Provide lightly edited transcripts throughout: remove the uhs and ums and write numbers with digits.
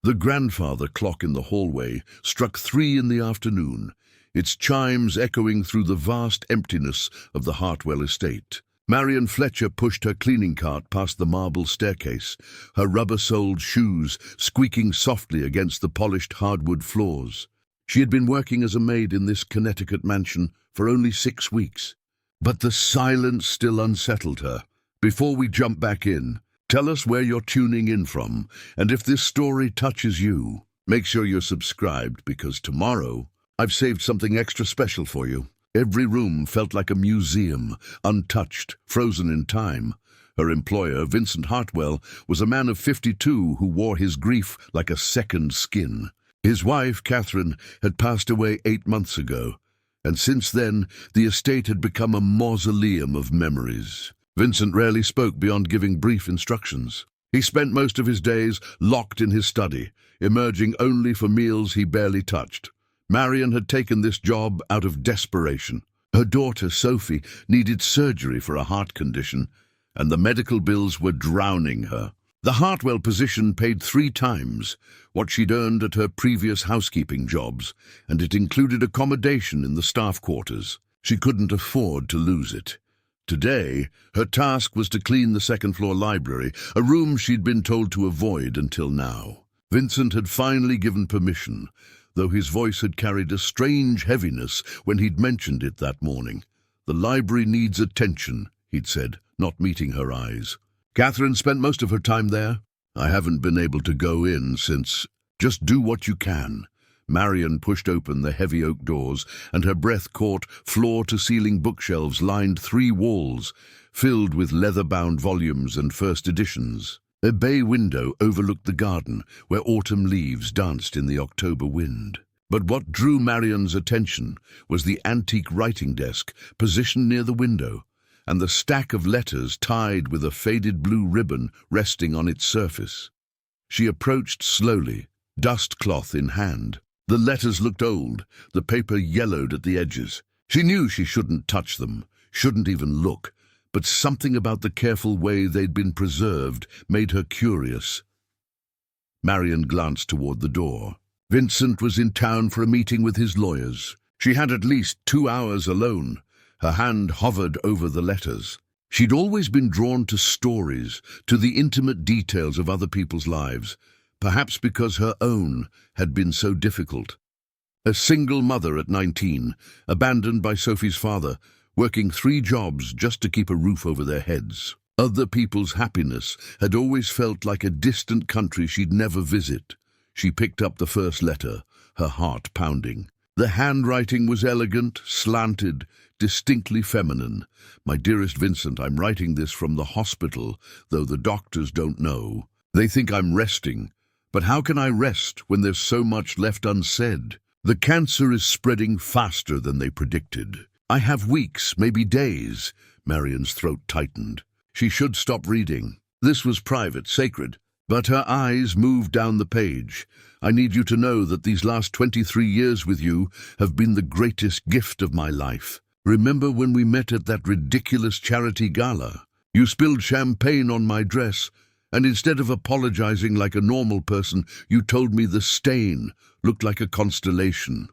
The grandfather clock in the hallway struck 3 in the afternoon, its chimes echoing through the vast emptiness of the Hartwell estate. Marion Fletcher pushed her cleaning cart past the marble staircase, her rubber-soled shoes squeaking softly against the polished hardwood floors. She had been working as a maid in this Connecticut mansion for only 6 weeks. But the silence still unsettled her. Before we jump back in, tell us where you're tuning in from, and if this story touches you, make sure you're subscribed, because tomorrow I've saved something extra special for you. Every room felt like a museum, untouched, frozen in time. Her employer, Vincent Hartwell, was a man of 52 who wore his grief like a second skin. His wife, Catherine, had passed away 8 months ago, and since then the estate had become a mausoleum of memories. Vincent rarely spoke beyond giving brief instructions. He spent most of his days locked in his study, emerging only for meals he barely touched. Marion had taken this job out of desperation. Her daughter, Sophie, needed surgery for a heart condition, and the medical bills were drowning her. The Hartwell position paid 3 times what she'd earned at her previous housekeeping jobs, and it included accommodation in the staff quarters. She couldn't afford to lose it. Today, her task was to clean the second-floor library, a room she'd been told to avoid until now. Vincent had finally given permission, though his voice had carried a strange heaviness when he'd mentioned it that morning. "The library needs attention," he'd said, not meeting her eyes. "Catherine spent most of her time there. I haven't been able to go in since. Just do what you can." Marion pushed open the heavy oak doors, and her breath caught floor-to-ceiling bookshelves lined 3 walls, filled with leather-bound volumes and first editions. A bay window overlooked the garden, where autumn leaves danced in the October wind. But what drew Marion's attention was the antique writing desk positioned near the window, and the stack of letters tied with a faded blue ribbon resting on its surface. She approached slowly, dust cloth in hand. The letters looked old, the paper yellowed at the edges. She knew she shouldn't touch them, shouldn't even look, but something about the careful way they'd been preserved made her curious. Marion glanced toward the door. Vincent was in town for a meeting with his lawyers. She had at least 2 hours alone. Her hand hovered over the letters. She'd always been drawn to stories, to the intimate details of other people's lives, perhaps because her own had been so difficult. A single mother at 19, abandoned by Sophie's father, working 3 jobs just to keep a roof over their heads. Other people's happiness had always felt like a distant country she'd never visit. She picked up the first letter, her heart pounding. The handwriting was elegant, slanted, distinctly feminine. "My dearest Vincent, I'm writing this from the hospital, though the doctors don't know. They think I'm resting. But how can I rest when there's so much left unsaid? The cancer is spreading faster than they predicted. I have weeks, maybe days." Marion's throat tightened. She should stop reading. This was private, sacred. But her eyes moved down the page. "I need you to know that these last 23 years with you have been the greatest gift of my life. Remember when we met at that ridiculous charity gala? You spilled champagne on my dress, and instead of apologizing like a normal person, you told me the stain looked like a constellation."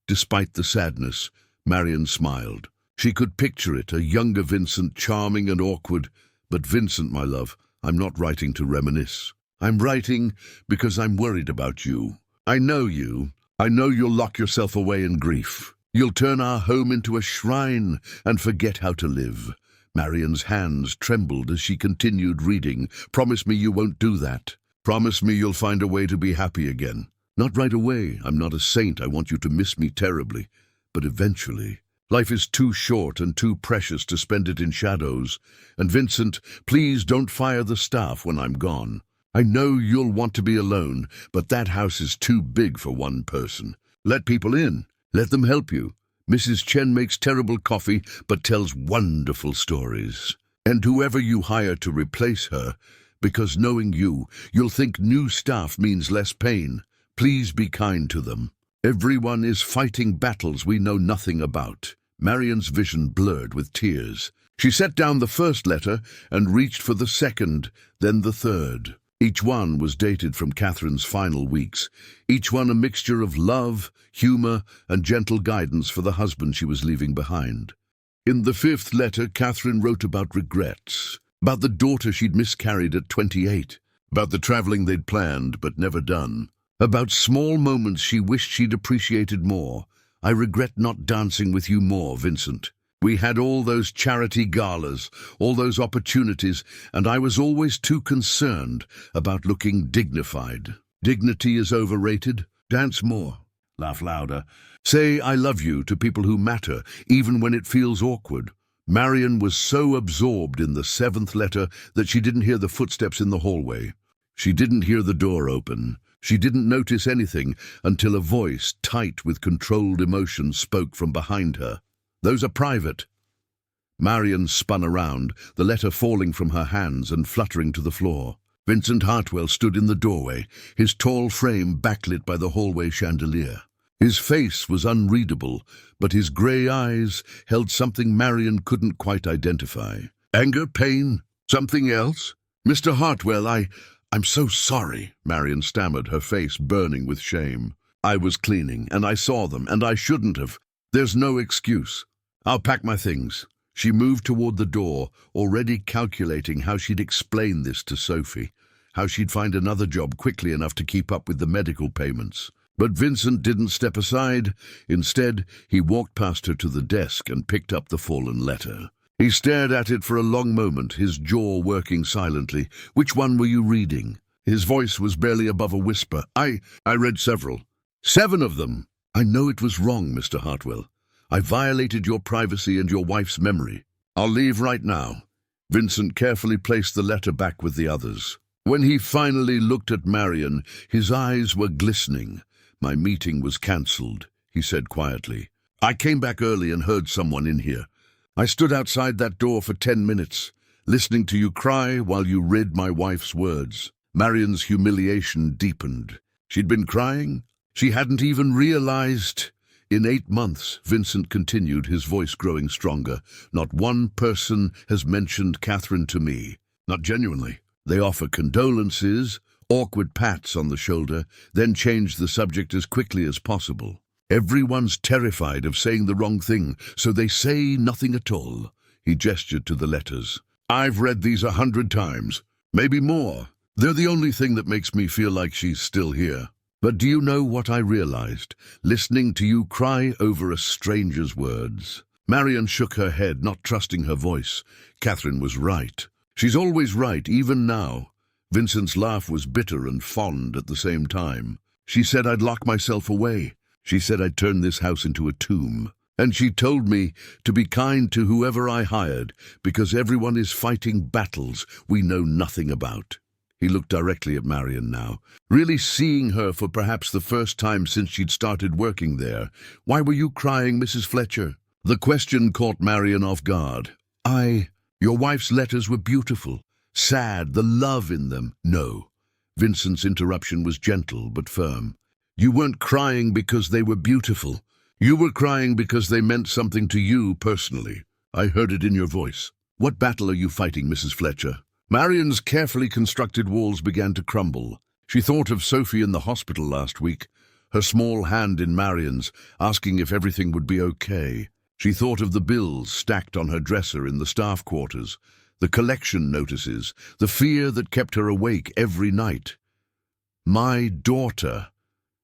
Despite the sadness, Marion smiled. She could picture it, a younger Vincent, charming and awkward. "But Vincent, my love, I'm not writing to reminisce. I'm writing because I'm worried about you. I know you. I know you'll lock yourself away in grief. You'll turn our home into a shrine and forget how to live." Marion's hands trembled as she continued reading. "Promise me you won't do that. Promise me you'll find a way to be happy again. Not right away. I'm not a saint. I want you to miss me terribly. But eventually. Life is too short and too precious to spend it in shadows. And Vincent, please don't fire the staff when I'm gone. I know you'll want to be alone, but that house is too big for one person. Let people in. Let them help you. Mrs. Chen makes terrible coffee, but tells wonderful stories. And whoever you hire to replace her, because knowing you, you'll think new staff means less pain. Please be kind to them. Everyone is fighting battles we know nothing about." Marion's vision blurred with tears. She set down the first letter and reached for the second, then the third. Each one was dated from Catherine's final weeks, each one a mixture of love, humor, and gentle guidance for the husband she was leaving behind. In the 5th letter, Catherine wrote about regrets, about the daughter she'd miscarried at 28, about the traveling they'd planned but never done, about small moments she wished she'd appreciated more. "I regret not dancing with you more, Vincent. We had all those charity galas, all those opportunities, and I was always too concerned about looking dignified. Dignity is overrated. Dance more. Laugh louder. Say I love you to people who matter, even when it feels awkward." Marion was so absorbed in the 7th letter that she didn't hear the footsteps in the hallway. She didn't hear the door open. She didn't notice anything until a voice, tight with controlled emotion, spoke from behind her. "Those are private." Marion spun around, the letter falling from her hands and fluttering to the floor. Vincent Hartwell stood in the doorway, his tall frame backlit by the hallway chandelier. His face was unreadable, but his grey eyes held something Marion couldn't quite identify. Anger, pain, something else? "Mr. Hartwell, I'm so sorry," Marion stammered, her face burning with shame. "I was cleaning, and I saw them, and I shouldn't have. There's no excuse. I'll pack my things." She moved toward the door, already calculating how she'd explain this to Sophie, how she'd find another job quickly enough to keep up with the medical payments. But Vincent didn't step aside. Instead, he walked past her to the desk and picked up the fallen letter. He stared at it for a long moment, his jaw working silently. "Which one were you reading?" His voice was barely above a whisper. I read several. 7 of them." "I know it was wrong, Mr. Hartwell. I violated your privacy and your wife's memory. I'll leave right now." Vincent carefully placed the letter back with the others. When he finally looked at Marion, his eyes were glistening. "My meeting was cancelled," he said quietly. "I came back early and heard someone in here. I stood outside that door for 10 minutes, listening to you cry while you read my wife's words." Marion's humiliation deepened. She'd been crying? She hadn't even realized. "In 8 months," Vincent continued, his voice growing stronger, "not one person has mentioned Catherine to me. Not genuinely. They offer condolences, awkward pats on the shoulder, then change the subject as quickly as possible. Everyone's terrified of saying the wrong thing, so they say nothing at all." He gestured to the letters. "I've read these 100 times, maybe more. They're the only thing that makes me feel like she's still here. But do you know what I realized, listening to you cry over a stranger's words?" Marion shook her head, not trusting her voice. Catherine was right. She's always right, even now. Vincent's laugh was bitter and fond at the same time. "She said I'd lock myself away. She said I'd turn this house into a tomb. And she told me to be kind to whoever I hired, because everyone is fighting battles we know nothing about." He looked directly at Marion now, really seeing her for perhaps the first time since she'd started working there. "Why were you crying, Mrs. Fletcher?" The question caught Marion off guard. Your wife's letters were beautiful, sad, the love in them." "No." Vincent's interruption was gentle but firm. "You weren't crying because they were beautiful. You were crying because they meant something to you personally. I heard it in your voice. What battle are you fighting, Mrs. Fletcher?" Marion's carefully constructed walls began to crumble. She thought of Sophie in the hospital last week, her small hand in Marion's, asking if everything would be okay. She thought of the bills stacked on her dresser in the staff quarters, the collection notices, the fear that kept her awake every night. "My daughter,"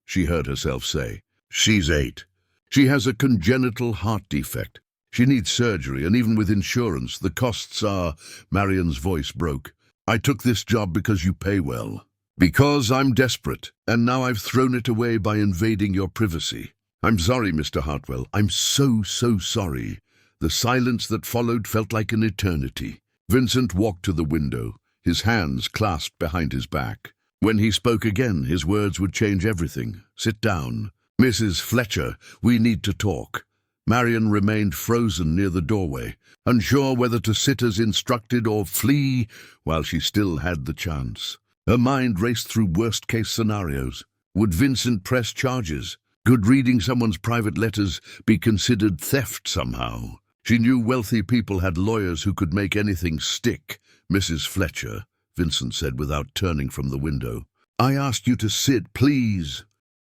she heard herself say. "She's 8. She has a congenital heart defect. She needs surgery, and even with insurance, the costs are—" Marion's voice broke. "I took this job because you pay well. Because I'm desperate, and now I've thrown it away by invading your privacy. I'm sorry, Mr. Hartwell. I'm so sorry." The silence that followed felt like an eternity. Vincent walked to the window, his hands clasped behind his back. When he spoke again, his words would change everything. "Sit down. Mrs. Fletcher, we need to talk." Marion remained frozen near the doorway, unsure whether to sit as instructed or flee while she still had the chance. Her mind raced through worst-case scenarios. Would Vincent press charges? Could reading someone's private letters be considered theft somehow? She knew wealthy people had lawyers who could make anything stick. Mrs. Fletcher Vincent said without turning from the window. "I asked you to sit, please."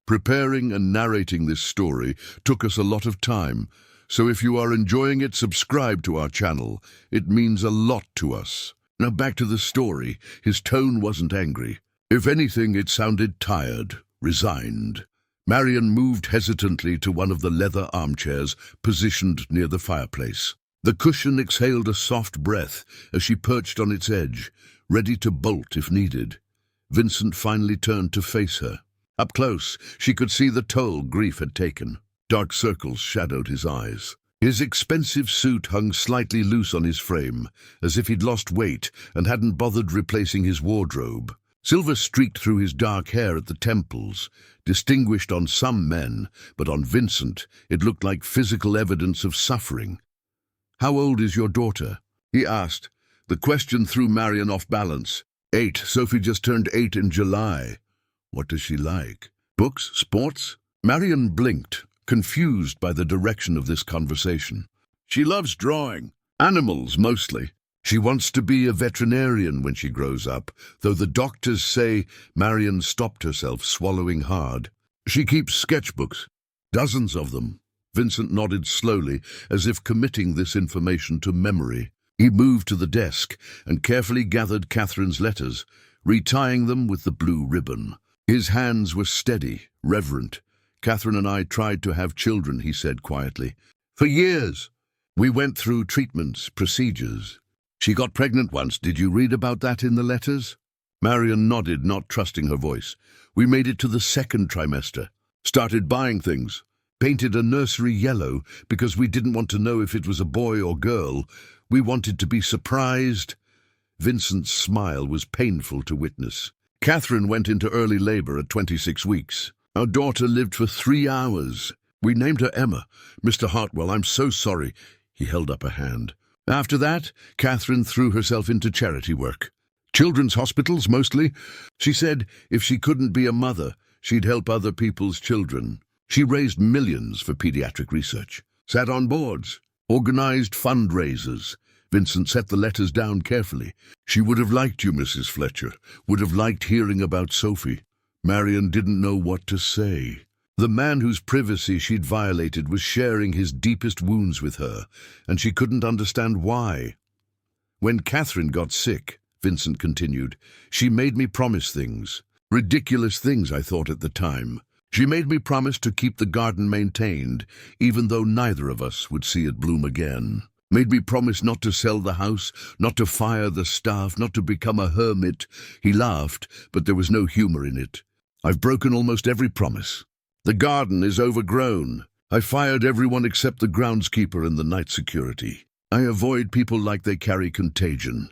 Preparing and narrating this story took us a lot of time, so if you are enjoying it, subscribe to our channel. It means a lot to us. Now back to the story. His tone wasn't angry. If anything, it sounded tired, resigned. Marion moved hesitantly to one of the leather armchairs positioned near the fireplace. The cushion exhaled a soft breath as she perched on its edge, ready to bolt if needed. Vincent finally turned to face her. Up close, she could see the toll grief had taken. Dark circles shadowed his eyes. His expensive suit hung slightly loose on his frame, as if he'd lost weight and hadn't bothered replacing his wardrobe. Silver streaked through his dark hair at the temples, distinguished on some men, but on Vincent it looked like physical evidence of suffering. "How old is your daughter?" he asked. The question threw Marion off balance. 8. Sophie just turned 8 in July. What does she like? Books? Sports? Marion blinked, confused by the direction of this conversation. She loves drawing. Animals, mostly. She wants to be a veterinarian when she grows up, though the doctors say. Marion stopped herself, swallowing hard. She keeps sketchbooks. Dozens of them. Vincent nodded slowly, as if committing this information to memory. He moved to the desk and carefully gathered Catherine's letters, retying them with the blue ribbon. His hands were steady, reverent. "Catherine and I tried to have children," he said quietly. "For years. We went through treatments, procedures. She got pregnant once. Did you read about that in the letters?" Marion nodded, not trusting her voice. "We made it to the 2nd trimester. Started buying things. Painted a nursery yellow because we didn't want to know if it was a boy or girl. We wanted to be surprised." Vincent's smile was painful to witness. "Catherine went into early labor at 26 weeks. Our daughter lived for 3 hours. We named her Emma. Mr. Hartwell, I'm so sorry." He held up a hand. "After that, Catherine threw herself into charity work. Children's hospitals, mostly. She said if she couldn't be a mother, she'd help other people's children. She raised millions for pediatric research. Sat on boards. Organized fundraisers." Vincent set the letters down carefully. "She would have liked you, Mrs. Fletcher. Would have liked hearing about Sophie." Marion didn't know what to say. The man whose privacy she'd violated was sharing his deepest wounds with her, and she couldn't understand why. "When Catherine got sick," Vincent continued, "she made me promise things. Ridiculous things, I thought at the time. She made me promise to keep the garden maintained, even though neither of us would see it bloom again. Made me promise not to sell the house, not to fire the staff, not to become a hermit." He laughed, but there was no humor in it. "I've broken almost every promise. The garden is overgrown. I fired everyone except the groundskeeper and the night security. I avoid people like they carry contagion."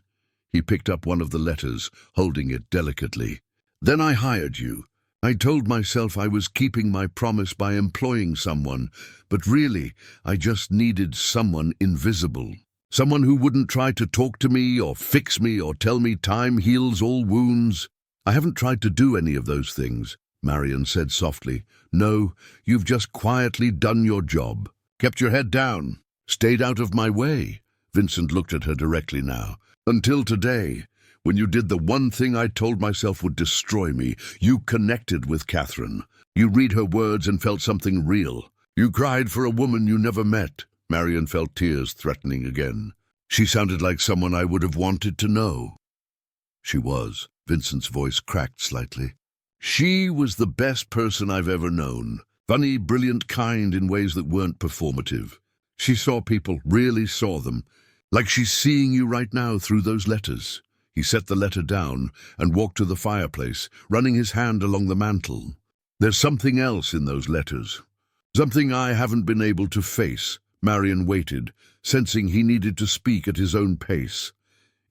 He picked up one of the letters, holding it delicately. "Then I hired you. I told myself I was keeping my promise by employing someone, but really, I just needed someone invisible. Someone who wouldn't try to talk to me or fix me or tell me time heals all wounds. I haven't tried to do any of those things," Marion said softly. "No, you've just quietly done your job. Kept your head down. Stayed out of my way." Vincent looked at her directly now. "Until today. When you did the one thing I told myself would destroy me, you connected with Catherine. You read her words and felt something real. You cried for a woman you never met." Marion felt tears threatening again. "She sounded like someone I would have wanted to know." She was. Vincent's voice cracked slightly. "She was the best person I've ever known. Funny, brilliant, kind in ways that weren't performative. She saw people, really saw them, like she's seeing you right now through those letters." He set the letter down and walked to the fireplace, running his hand along the mantel. "There's something else in those letters. Something I haven't been able to face." Marion waited, sensing he needed to speak at his own pace.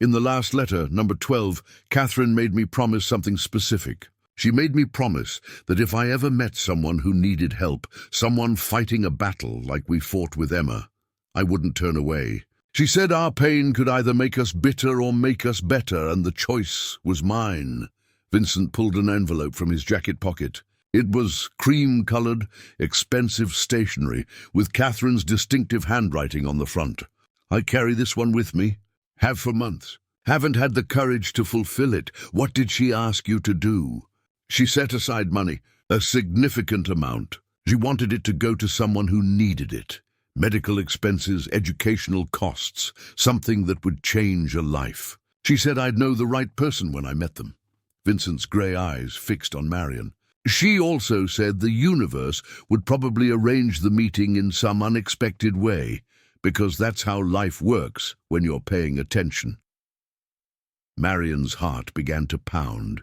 "In the last letter, number 12, Catherine made me promise something specific. She made me promise that if I ever met someone who needed help, someone fighting a battle like we fought with Emma, I wouldn't turn away. She said our pain could either make us bitter or make us better, and the choice was mine." Vincent pulled an envelope from his jacket pocket. It was cream-colored, expensive stationery, with Catherine's distinctive handwriting on the front. "I carry this one with me. Have for months. Haven't had the courage to fulfill it. What did she ask you to do? She set aside money, a significant amount. She wanted it to go to someone who needed it. Medical expenses, educational costs, something that would change a life. She said I'd know the right person when I met them. Vincent's grey eyes fixed on Marion. She also said the universe would probably arrange the meeting in some unexpected way, because that's how life works when you're paying attention. Marion's heart began to pound.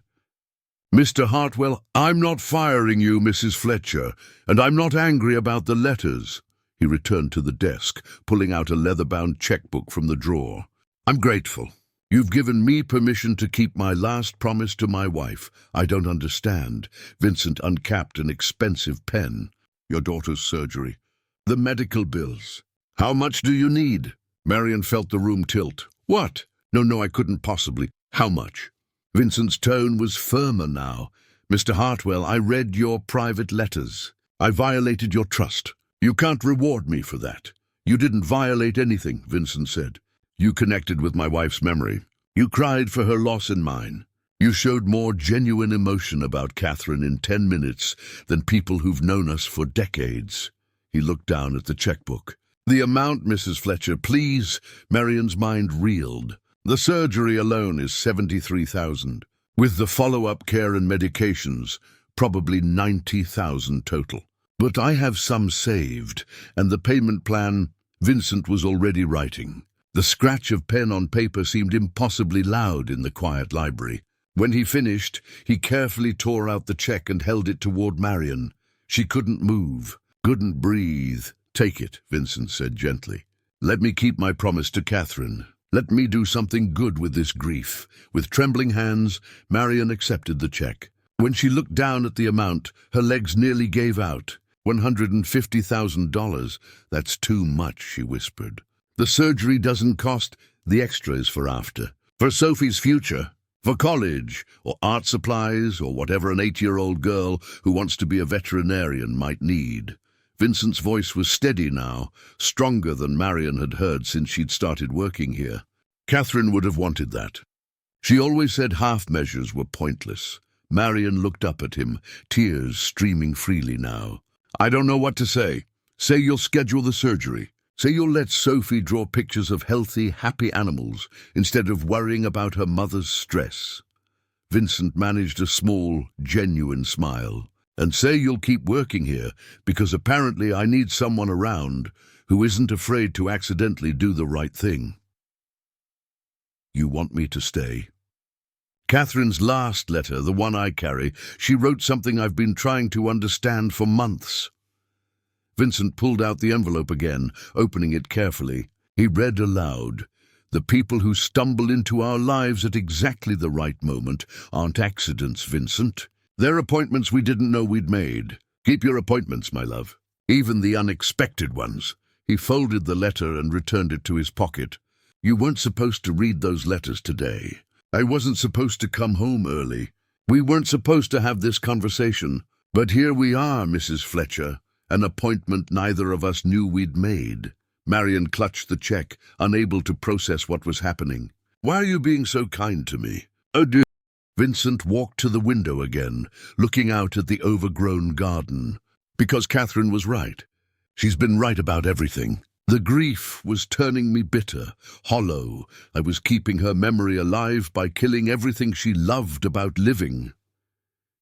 Mr. Hartwell, I'm not firing you, Mrs. Fletcher, and I'm not angry about the letters. He returned to the desk, pulling out a leather-bound checkbook from the drawer. I'm grateful. You've given me permission to keep my last promise to my wife. I don't understand. Vincent uncapped an expensive pen. Your daughter's surgery. The medical bills. How much do you need? Marion felt the room tilt. What? No, I couldn't possibly. How much? Vincent's tone was firmer now. Mr. Hartwell, I read your private letters. I violated your trust. You can't reward me for that. You didn't violate anything, Vincent said. You connected with my wife's memory. You cried for her loss and mine. You showed more genuine emotion about Catherine in 10 minutes than people who've known us for decades. He looked down at the checkbook. The amount, Mrs. Fletcher, please. Marion's mind reeled. The surgery alone is $73,000. With the follow-up care and medications, probably $90,000 total. But I have some saved, and the payment plan Vincent was already writing. The scratch of pen on paper seemed impossibly loud in the quiet library. When he finished, he carefully tore out the check and held it toward Marion. She couldn't move, couldn't breathe. Take it, Vincent said gently. Let me keep my promise to Catherine. Let me do something good with this grief. With trembling hands, Marion accepted the check. When she looked down at the amount, her legs nearly gave out. $150,000. That's too much, she whispered. The surgery doesn't cost. The extra is for after. For Sophie's future. For college, or art supplies, or whatever an 8-year-old girl who wants to be a veterinarian might need. Vincent's voice was steady now, stronger than Marion had heard since she'd started working here. Catherine would have wanted that. She always said half measures were pointless. Marion looked up at him, tears streaming freely now. I don't know what to say. Say you'll schedule the surgery. Say you'll let Sophie draw pictures of healthy, happy animals instead of worrying about her mother's stress. Vincent managed a small, genuine smile. And say you'll keep working here, because apparently I need someone around who isn't afraid to accidentally do the right thing. You want me to stay? Catherine's last letter, the one I carry, she wrote something I've been trying to understand for months. Vincent pulled out the envelope again, opening it carefully. He read aloud. The people who stumble into our lives at exactly the right moment aren't accidents, Vincent. They're appointments we didn't know we'd made. Keep your appointments, my love. Even the unexpected ones. He folded the letter and returned it to his pocket. You weren't supposed to read those letters today. I wasn't supposed to come home early. We weren't supposed to have this conversation. But here we are, Mrs. Fletcher. An appointment neither of us knew we'd made. Marion clutched the check, unable to process what was happening. Why are you being so kind to me? Adieu. Vincent walked to the window again, looking out at the overgrown garden. Because Catherine was right. She's been right about everything. The grief was turning me bitter, hollow. I was keeping her memory alive by killing everything she loved about living.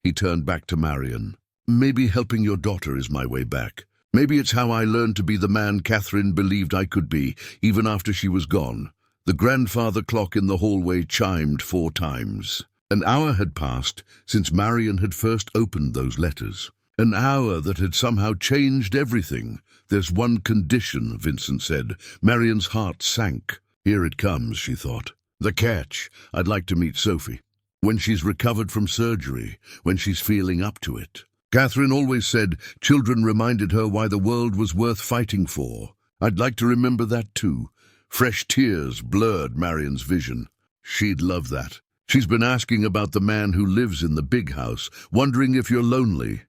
He turned back to Marion. Maybe helping your daughter is my way back. Maybe it's how I learned to be the man Catherine believed I could be, even after she was gone. The grandfather clock in the hallway chimed 4 times. An hour had passed since Marion had first opened those letters. An hour that had somehow changed everything. There's one condition, Vincent said. Marion's heart sank. Here it comes, she thought. The catch. I'd like to meet Sophie. When she's recovered from surgery, when she's feeling up to it. Catherine always said children reminded her why the world was worth fighting for. I'd like to remember that too. Fresh tears blurred Marion's vision. She'd love that. She's been asking about the man who lives in the big house, wondering if you're lonely.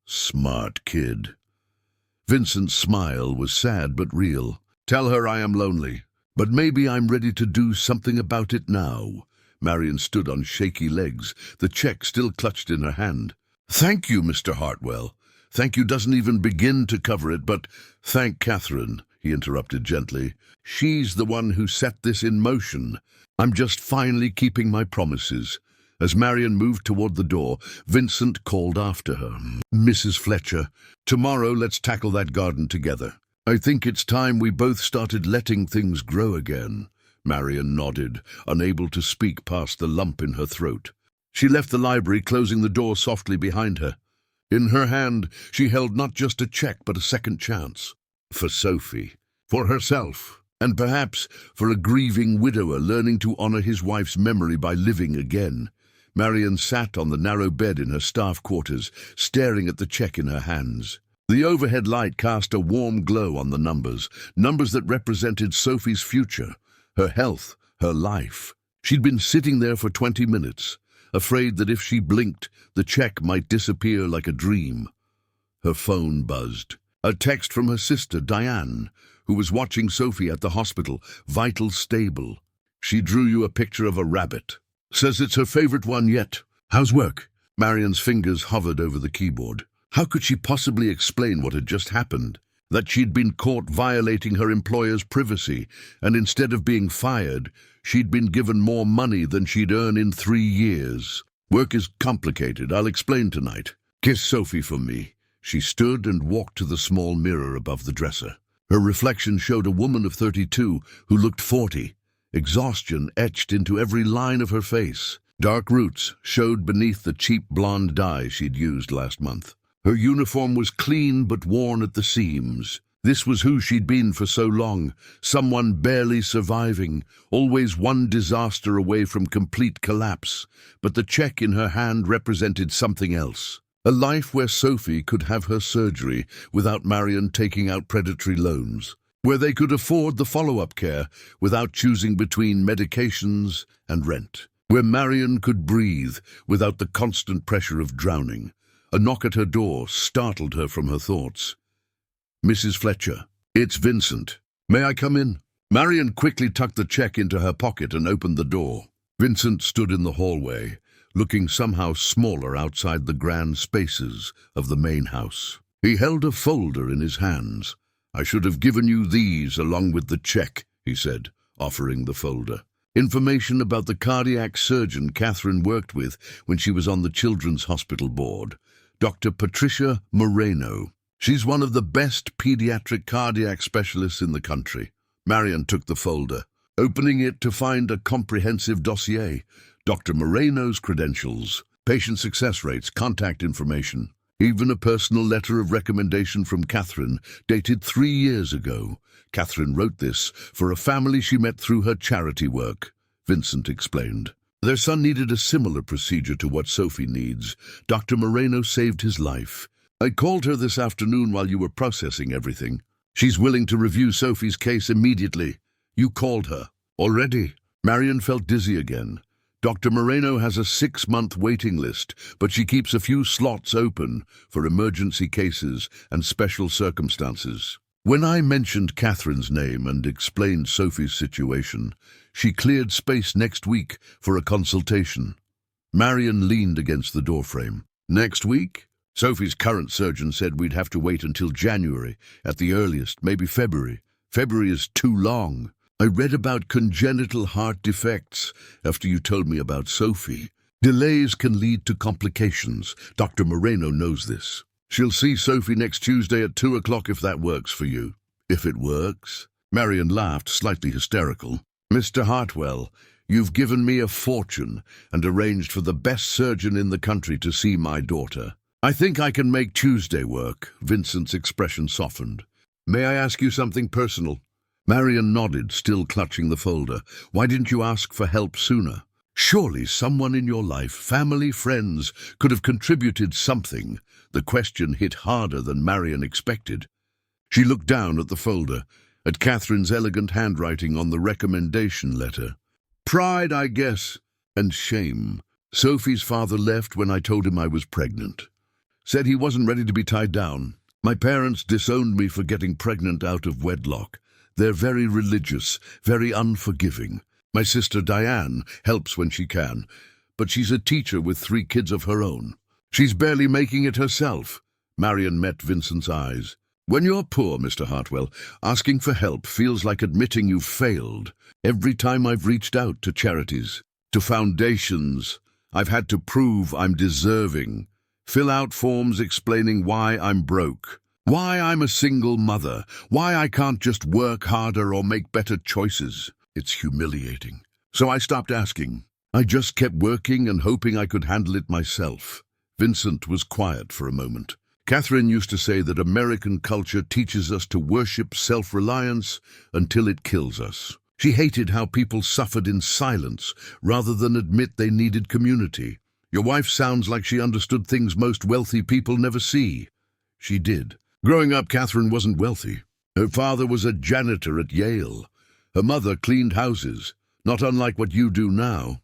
Smart kid. Vincent's smile was sad but real. Tell her I am lonely. But maybe I'm ready to do something about it now. Marion stood on shaky legs, the check still clutched in her hand. Thank you, Mr. Hartwell. Thank you doesn't even begin to cover it, but thank Catherine, he interrupted gently. She's the one who set this in motion. I'm just finally keeping my promises. As Marion moved toward the door, Vincent called after her. Mrs. Fletcher, tomorrow let's tackle that garden together. I think it's time we both started letting things grow again. Marion nodded, unable to speak past the lump in her throat. She left the library, closing the door softly behind her. In her hand, she held not just a check, but a second chance. For Sophie. For herself. And perhaps for a grieving widower learning to honor his wife's memory by living again. Marion sat on the narrow bed in her staff quarters, staring at the check in her hands. The overhead light cast a warm glow on the numbers that represented Sophie's future, her health, her life. She'd been sitting there for 20 minutes, afraid that if she blinked, the check might disappear like a dream. Her phone buzzed. A text from her sister, Diane, who was watching Sophie at the hospital, vital stable. She drew you a picture of a rabbit. Says it's her favorite one yet. How's work? Marion's fingers hovered over the keyboard. How could she possibly explain what had just happened? That she'd been caught violating her employer's privacy, and instead of being fired, she'd been given more money than she'd earn in 3 years. Work is complicated, I'll explain tonight. Kiss Sophie for me. She stood and walked to the small mirror above the dresser. Her reflection showed a woman of 32 who looked 40. Exhaustion etched into every line of her face. Dark roots showed beneath the cheap blonde dye she'd used last month. Her uniform was clean but worn at the seams. This was who she'd been for so long, someone barely surviving, always one disaster away from complete collapse. But the check in her hand represented something else. A life where Sophie could have her surgery without Marion taking out predatory loans. Where they could afford the follow-up care without choosing between medications and rent. Where Marion could breathe without the constant pressure of drowning. A knock at her door startled her from her thoughts. Mrs. Fletcher, it's Vincent. May I come in? Marion quickly tucked the check into her pocket and opened the door. Vincent stood in the hallway, looking somehow smaller outside the grand spaces of the main house. He held a folder in his hands. I should have given you these along with the check, he said, offering the folder. Information about the cardiac surgeon Catherine worked with when she was on the Children's Hospital Board, Dr. Patricia Moreno. She's one of the best pediatric cardiac specialists in the country. Marion took the folder, opening it to find a comprehensive dossier. Dr. Moreno's credentials, patient success rates, contact information, even a personal letter of recommendation from Catherine, dated 3 years ago. Catherine wrote this for a family she met through her charity work, Vincent explained. Their son needed a similar procedure to what Sophie needs. Dr. Moreno saved his life. I called her this afternoon while you were processing everything. She's willing to review Sophie's case immediately. You called her. Already? Marion felt dizzy again. Dr. Moreno has a 6-month waiting list, but she keeps a few slots open for emergency cases and special circumstances. When I mentioned Catherine's name and explained Sophie's situation, she cleared space next week for a consultation. Marion leaned against the doorframe. Next week? Sophie's current surgeon said we'd have to wait until January, at the earliest, maybe February. February is too long. I read about congenital heart defects after you told me about Sophie. Delays can lead to complications. Dr. Moreno knows this. She'll see Sophie next Tuesday at 2 o'clock if that works for you. If it works? Marion laughed, slightly hysterical. Mr. Hartwell, you've given me a fortune and arranged for the best surgeon in the country to see my daughter. I think I can make Tuesday work. Vincent's expression softened. May I ask you something personal? Marion nodded, still clutching the folder. Why didn't you ask for help sooner? Surely someone in your life, family, friends, could have contributed something. The question hit harder than Marion expected. She looked down at the folder, at Catherine's elegant handwriting on the recommendation letter. Pride, I guess, and shame. Sophie's father left when I told him I was pregnant. Said he wasn't ready to be tied down. My parents disowned me for getting pregnant out of wedlock. They're very religious, very unforgiving. My sister Diane helps when she can, but she's a teacher with 3 kids of her own. She's barely making it herself. Marion met Vincent's eyes. When you're poor, Mr. Hartwell, asking for help feels like admitting you've failed. Every time I've reached out to charities, to foundations, I've had to prove I'm deserving. Fill out forms explaining why I'm broke, why I'm a single mother, why I can't just work harder or make better choices. It's humiliating. So I stopped asking. I just kept working and hoping I could handle it myself. Vincent was quiet for a moment. Catherine used to say that American culture teaches us to worship self-reliance until it kills us. She hated how people suffered in silence rather than admit they needed community. Your wife sounds like she understood things most wealthy people never see. She did. Growing up, Catherine wasn't wealthy. Her father was a janitor at Yale. Her mother cleaned houses, not unlike what you do now.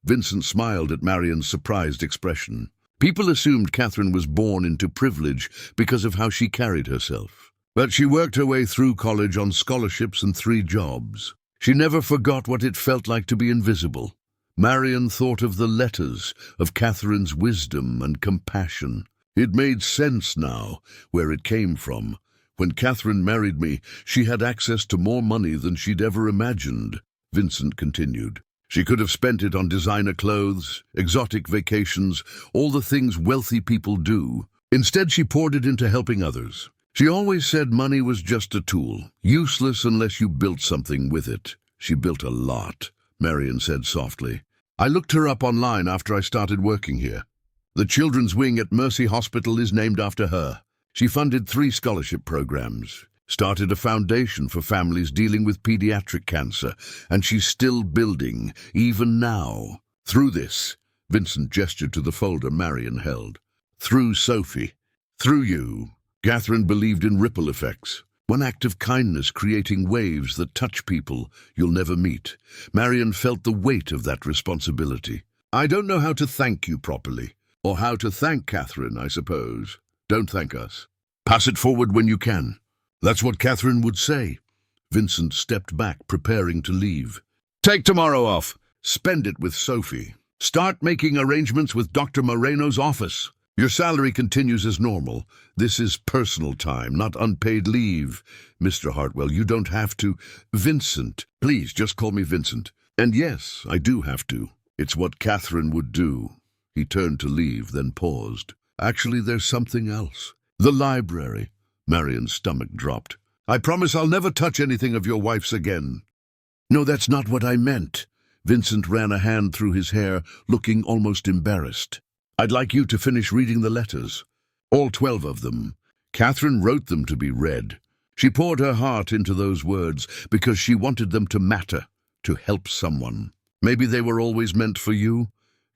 Vincent smiled at Marion's surprised expression. People assumed Catherine was born into privilege because of how she carried herself. But she worked her way through college on scholarships and 3 jobs. She never forgot what it felt like to be invisible. Marion thought of the letters, of Catherine's wisdom and compassion. It made sense now, where it came from. When Catherine married me, she had access to more money than she'd ever imagined, Vincent continued. She could have spent it on designer clothes, exotic vacations, all the things wealthy people do. Instead, she poured it into helping others. She always said money was just a tool, useless unless you built something with it. She built a lot, Marion said softly. I looked her up online after I started working here. The children's wing at Mercy Hospital is named after her. She funded 3 scholarship programs, started a foundation for families dealing with pediatric cancer, and she's still building, even now. Through this, Vincent gestured to the folder Marion held. Through Sophie. Through you. Catherine believed in ripple effects. One act of kindness creating waves that touch people you'll never meet. Marion felt the weight of that responsibility. I don't know how to thank you properly. Or how to thank Catherine, I suppose. Don't thank us. Pass it forward when you can. That's what Catherine would say. Vincent stepped back, preparing to leave. Take tomorrow off. Spend it with Sophie. Start making arrangements with Dr. Moreno's office. Your salary continues as normal. This is personal time, not unpaid leave. Mr. Hartwell, you don't have to. Vincent, please just call me Vincent. And yes, I do have to. It's what Catherine would do. He turned to leave, then paused. Actually, there's something else. The library. Marion's stomach dropped. I promise I'll never touch anything of your wife's again. No, that's not what I meant. Vincent ran a hand through his hair, looking almost embarrassed. I'd like you to finish reading the letters. All 12 of them. Catherine wrote them to be read. She poured her heart into those words because she wanted them to matter, to help someone. Maybe they were always meant for you.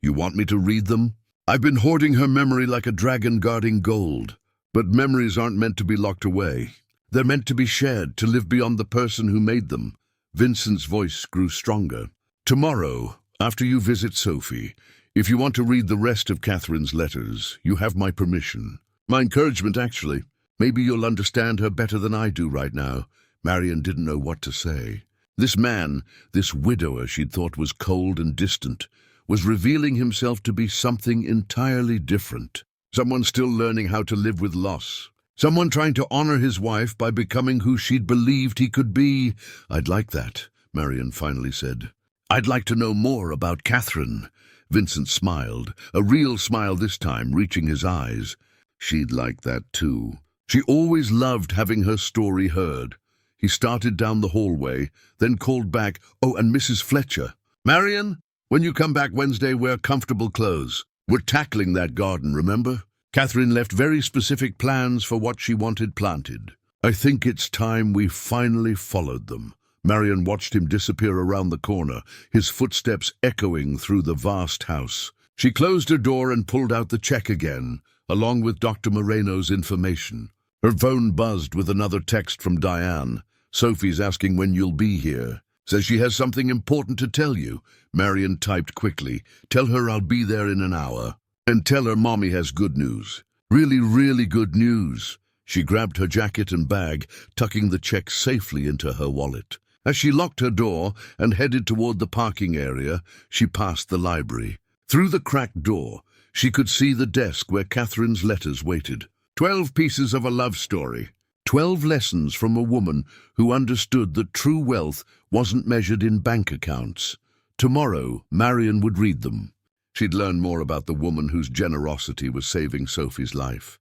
You want me to read them? I've been hoarding her memory like a dragon guarding gold. But memories aren't meant to be locked away. They're meant to be shared, to live beyond the person who made them. Vincent's voice grew stronger. Tomorrow, after you visit Sophie, if you want to read the rest of Catherine's letters, you have my permission. My encouragement, actually. Maybe you'll understand her better than I do right now. Marion didn't know what to say. This man, this widower she'd thought was cold and distant, was revealing himself to be something entirely different. Someone still learning how to live with loss. Someone trying to honor his wife by becoming who she'd believed he could be. I'd like that, Marion finally said. I'd like to know more about Catherine. Vincent smiled, a real smile this time, reaching his eyes. She'd like that too. She always loved having her story heard. He started down the hallway, then called back, "Oh, and Mrs. Fletcher. Marion, when you come back Wednesday, wear comfortable clothes. We're tackling that garden, remember? Catherine left very specific plans for what she wanted planted. I think it's time we finally followed them." Marion watched him disappear around the corner, his footsteps echoing through the vast house. She closed her door and pulled out the check again, along with Dr. Moreno's information. Her phone buzzed with another text from Diane. "Sophie's asking when you'll be here. Says she has something important to tell you." Marion typed quickly. "Tell her I'll be there in an hour. And tell her Mommy has good news. Really, really good news." She grabbed her jacket and bag, tucking the check safely into her wallet. As she locked her door and headed toward the parking area, she passed the library. Through the cracked door, she could see the desk where Catherine's letters waited. 12 pieces of a love story. 12 lessons from a woman who understood that true wealth wasn't measured in bank accounts. Tomorrow, Marion would read them. She'd learn more about the woman whose generosity was saving Sophie's life.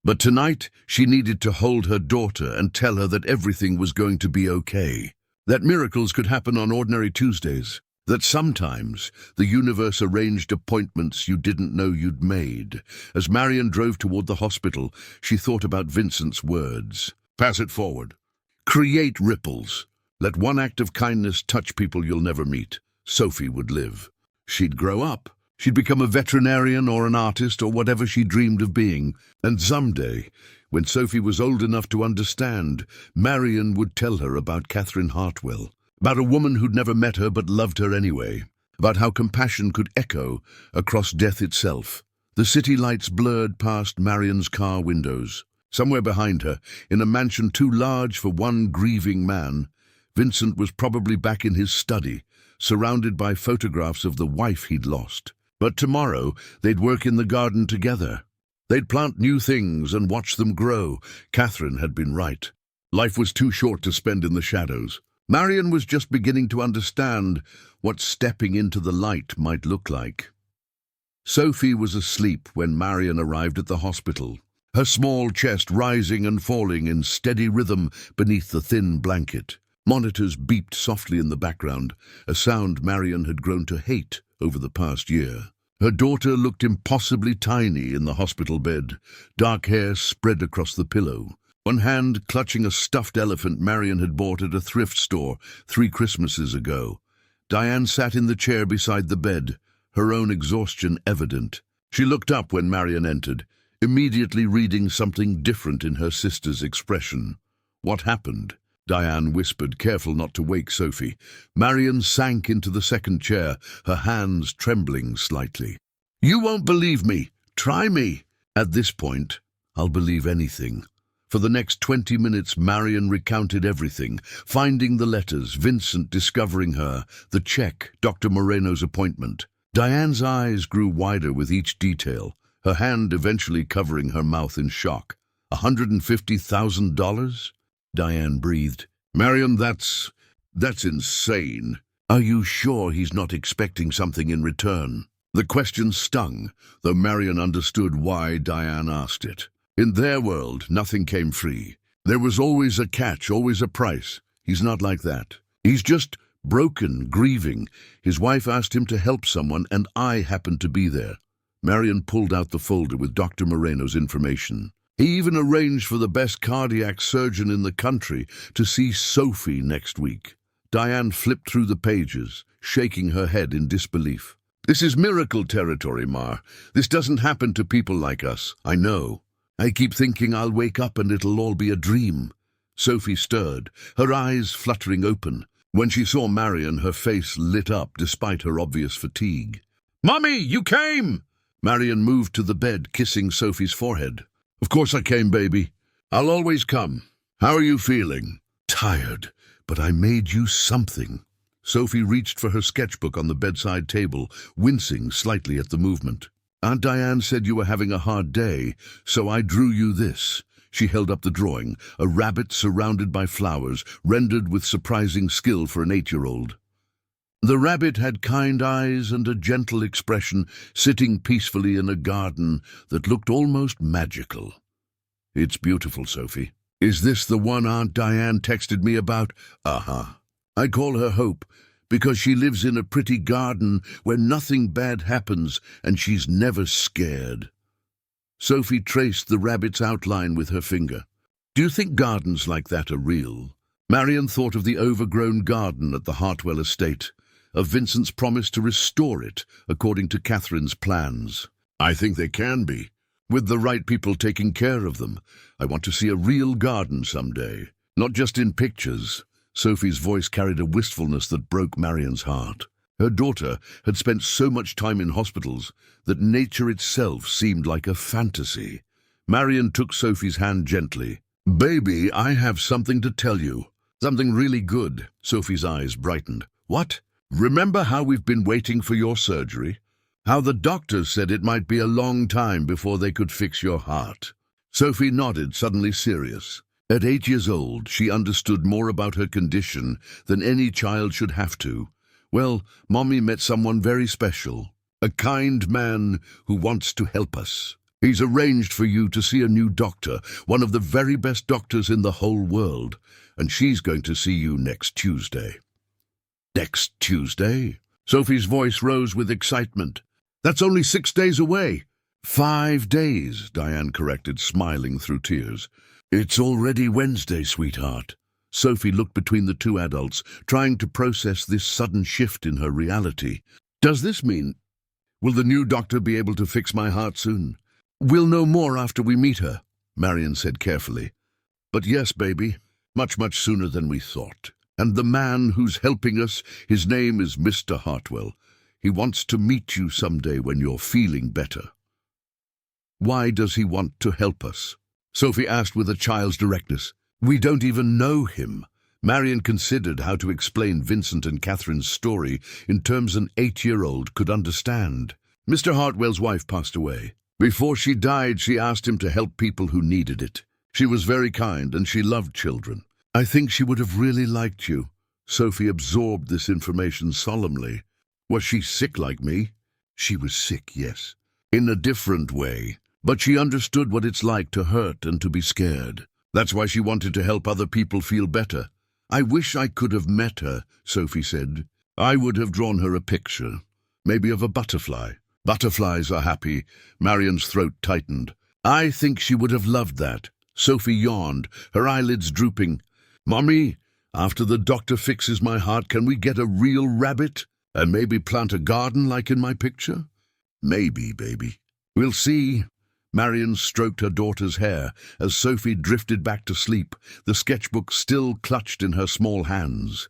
But tonight, she needed to hold her daughter and tell her that everything was going to be okay. That miracles could happen on ordinary Tuesdays. That sometimes the universe arranged appointments you didn't know you'd made. As Marion drove toward the hospital, she thought about Vincent's words. Pass it forward. Create ripples. Let one act of kindness touch people you'll never meet. Sophie would live. She'd grow up. She'd become a veterinarian or an artist or whatever she dreamed of being. And someday, when Sophie was old enough to understand, Marion would tell her about Catherine Hartwell. About a woman who'd never met her but loved her anyway. About how compassion could echo across death itself. The city lights blurred past Marion's car windows. Somewhere behind her, in a mansion too large for one grieving man, Vincent was probably back in his study, surrounded by photographs of the wife he'd lost. But tomorrow, they'd work in the garden together. They'd plant new things and watch them grow. Catherine had been right. Life was too short to spend in the shadows. Marion was just beginning to understand what stepping into the light might look like. Sophie was asleep when Marion arrived at the hospital, her small chest rising and falling in steady rhythm beneath the thin blanket. Monitors beeped softly in the background, a sound Marion had grown to hate over the past year. Her daughter looked impossibly tiny in the hospital bed, dark hair spread across the pillow. One hand clutching a stuffed elephant Marion had bought at a thrift store 3 Christmases ago. Diane sat in the chair beside the bed, her own exhaustion evident. She looked up when Marion entered, immediately reading something different in her sister's expression. "What happened?" Diane whispered, careful not to wake Sophie. Marion sank into the second chair, her hands trembling slightly. "You won't believe me. Try me." At this point, "I'll believe anything." For the next 20 minutes, Marion recounted everything, finding the letters, Vincent discovering her, the check, Dr. Moreno's appointment. Diane's eyes grew wider with each detail, her hand eventually covering her mouth in shock. $150,000? Diane breathed. "Marion, that's insane. Are you sure he's not expecting something in return?" The question stung, though Marion understood why Diane asked it. In their world, nothing came free. There was always a catch, always a price. He's not like that. He's just broken, grieving. His wife asked him to help someone, and I happened to be there. Marion pulled out the folder with Dr. Moreno's information. He even arranged for the best cardiac surgeon in the country to see Sophie next week. Diane flipped through the pages, shaking her head in disbelief. "This is miracle territory, Mar. This doesn't happen to people like us. I know. I keep thinking I'll wake up and it'll all be a dream." Sophie stirred, her eyes fluttering open. When she saw Marion, her face lit up despite her obvious fatigue. "Mummy, you came!" Marion moved to the bed, kissing Sophie's forehead. "Of course I came, baby. I'll always come. How are you feeling?" "Tired, but I made you something." Sophie reached for her sketchbook on the bedside table, wincing slightly at the movement. "Aunt Diane said you were having a hard day, so I drew you this." She held up the drawing, a rabbit surrounded by flowers, rendered with surprising skill for an 8-year-old. The rabbit had kind eyes and a gentle expression, sitting peacefully in a garden that looked almost magical. "It's beautiful, Sophie. Is this the one Aunt Diane texted me about?" "Uh-huh. I call her Hope, because she lives in a pretty garden where nothing bad happens and she's never scared." Sophie traced the rabbit's outline with her finger. "Do you think gardens like that are real?" Marion thought of the overgrown garden at the Hartwell estate, of Vincent's promise to restore it according to Catherine's plans. "I think they can be, with the right people taking care of them. I want to see a real garden someday, not just in pictures." Sophie's voice carried a wistfulness that broke Marion's heart. Her daughter had spent so much time in hospitals that nature itself seemed like a fantasy. Marion took Sophie's hand gently. "Baby, I have something to tell you. Something really good." Sophie's eyes brightened. "What? Remember how we've been waiting for your surgery? How the doctors said it might be a long time before they could fix your heart?" Sophie nodded, suddenly serious. At 8 years old, she understood more about her condition than any child should have to. "Well, Mommy met someone very special. A kind man who wants to help us. He's arranged for you to see a new doctor, one of the very best doctors in the whole world, and she's going to see you next Tuesday." "Next Tuesday?" Sophie's voice rose with excitement. "That's only 6 days away." 5 days, Diane corrected, smiling through tears. "It's already Wednesday, sweetheart." Sophie looked between the two adults, trying to process this sudden shift in her reality. "Does this mean... will the new doctor be able to fix my heart soon?" "We'll know more after we meet her," Marion said carefully. "But yes, baby, much, much sooner than we thought. And the man who's helping us, his name is Mr. Hartwell. He wants to meet you someday when you're feeling better." "Why does he want to help us?" Sophie asked with a child's directness. "We don't even know him." Marion considered how to explain Vincent and Catherine's story in terms an 8-year-old could understand. "Mr. Hartwell's wife passed away. Before she died, she asked him to help people who needed it. She was very kind, and she loved children. I think she would have really liked you." Sophie absorbed this information solemnly. "Was she sick like me?" "She was sick, yes. In a different way. But she understood what it's like to hurt and to be scared. That's why she wanted to help other people feel better." "I wish I could have met her," Sophie said. "I would have drawn her a picture, maybe of a butterfly." "Butterflies are happy." Marion's throat tightened. "I think she would have loved that." Sophie yawned, her eyelids drooping. "Mommy, after the doctor fixes my heart, can we get a real rabbit? And maybe plant a garden like in my picture?" "Maybe, baby. We'll see." Marion stroked her daughter's hair as Sophie drifted back to sleep, the sketchbook still clutched in her small hands.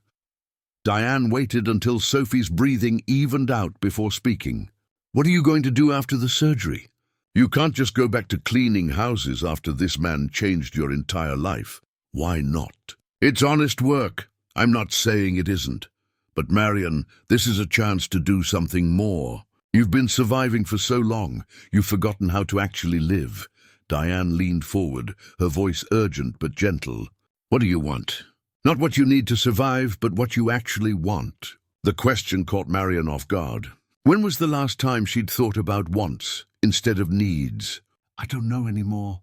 Diane waited until Sophie's breathing evened out before speaking. "What are you going to do after the surgery? You can't just go back to cleaning houses after this man changed your entire life." "Why not?" "It's honest work. I'm not saying it isn't. But Marion, this is a chance to do something more. You've been surviving for so long, you've forgotten how to actually live." Diane leaned forward, her voice urgent but gentle. "What do you want? Not what you need to survive, but what you actually want." The question caught Marion off guard. When was the last time she'd thought about wants instead of needs? "I don't know anymore."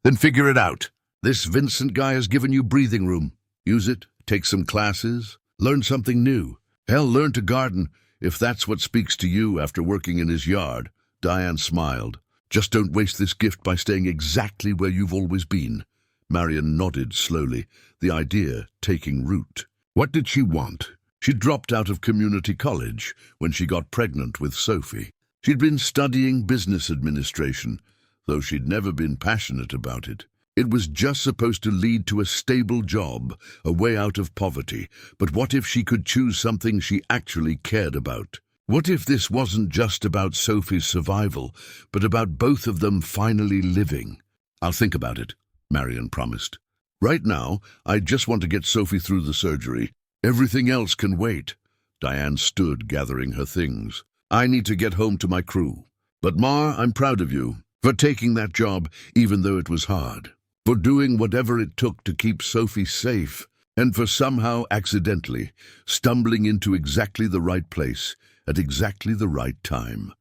"Then figure it out. This Vincent guy has given you breathing room. Use it, take some classes, learn something new. Hell, learn to garden, if that's what speaks to you after working in his yard." Diane smiled. "Just don't waste this gift by staying exactly where you've always been." Marion nodded slowly, the idea taking root. What did she want? She dropped out of community college when she got pregnant with Sophie. She'd been studying business administration, though she'd never been passionate about it. It was just supposed to lead to a stable job, a way out of poverty. But what if she could choose something she actually cared about? What if this wasn't just about Sophie's survival, but about both of them finally living? "I'll think about it," Marion promised. "Right now, I just want to get Sophie through the surgery. Everything else can wait." Diane stood, gathering her things. "I need to get home to my crew. But Ma, I'm proud of you for taking that job, even though it was hard. For doing whatever it took to keep Sophie safe, and for somehow accidentally stumbling into exactly the right place at exactly the right time."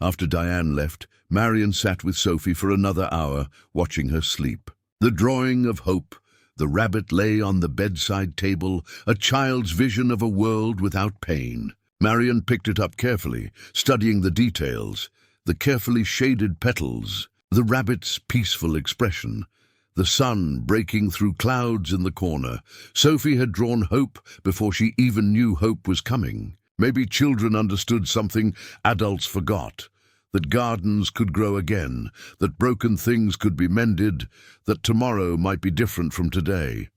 After Diane left, Marion sat with Sophie for another hour, watching her sleep. The drawing of hope, the rabbit lay on the bedside table, a child's vision of a world without pain. Marion picked it up carefully, studying the details, the carefully shaded petals, the rabbit's peaceful expression, the sun breaking through clouds in the corner. Sophie had drawn hope before she even knew hope was coming. Maybe children understood something adults forgot, that gardens could grow again, that broken things could be mended, that tomorrow might be different from today.